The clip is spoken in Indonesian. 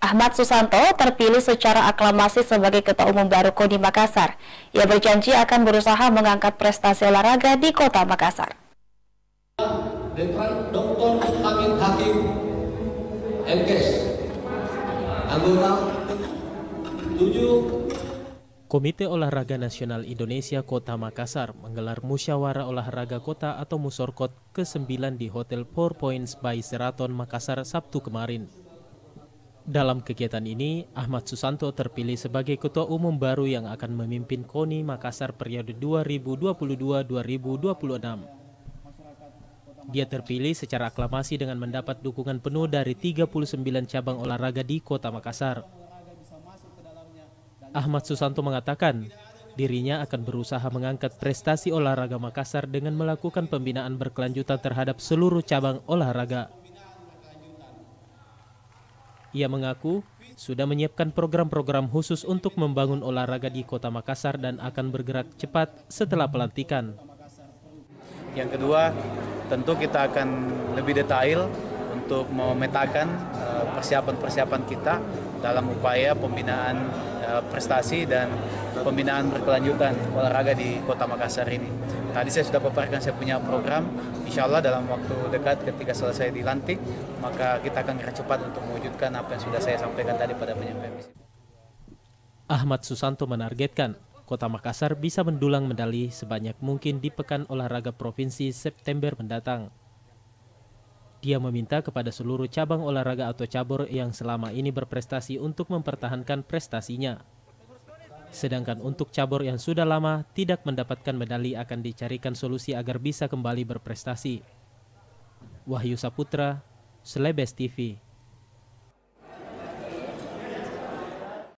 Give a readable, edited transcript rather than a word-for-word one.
Ahmad Susanto terpilih secara aklamasi sebagai Ketua Umum baru KONI Makassar. Ia berjanji akan berusaha mengangkat prestasi olahraga di Kota Makassar. Dengan Dr. Amin Hakim, MKes, anggota 7. Komite Olahraga Nasional Indonesia Kota Makassar menggelar Musyawarah Olahraga Kota atau Musorkot ke-9 di Hotel 4 Points by Sheraton Makassar Sabtu kemarin. Dalam kegiatan ini, Ahmad Susanto terpilih sebagai Ketua Umum baru yang akan memimpin KONI Makassar periode 2022-2026. Dia terpilih secara aklamasi dengan mendapat dukungan penuh dari 39 cabang olahraga di Kota Makassar. Ahmad Susanto mengatakan dirinya akan berusaha mengangkat prestasi olahraga Makassar dengan melakukan pembinaan berkelanjutan terhadap seluruh cabang olahraga. Ia mengaku sudah menyiapkan program-program khusus untuk membangun olahraga di Kota Makassar dan akan bergerak cepat setelah pelantikan. Yang kedua, tentu kita akan lebih detail untuk memetakan persiapan-persiapan kita dalam upaya pembinaan prestasi dan pembinaan berkelanjutan olahraga di Kota Makassar ini. Tadi saya sudah paparkan saya punya program, insya Allah dalam waktu dekat ketika selesai dilantik, maka kita akan gerak cepat untuk mewujudkan apa yang sudah saya sampaikan tadi pada penyampaian misi. Ahmad Susanto menargetkan Kota Makassar bisa mendulang medali sebanyak mungkin di Pekan Olahraga Provinsi September mendatang. Dia meminta kepada seluruh cabang olahraga atau cabur yang selama ini berprestasi untuk mempertahankan prestasinya. Sedangkan untuk cabur yang sudah lama tidak mendapatkan medali akan dicarikan solusi agar bisa kembali berprestasi. Wahyu Saputra, Celebes TV.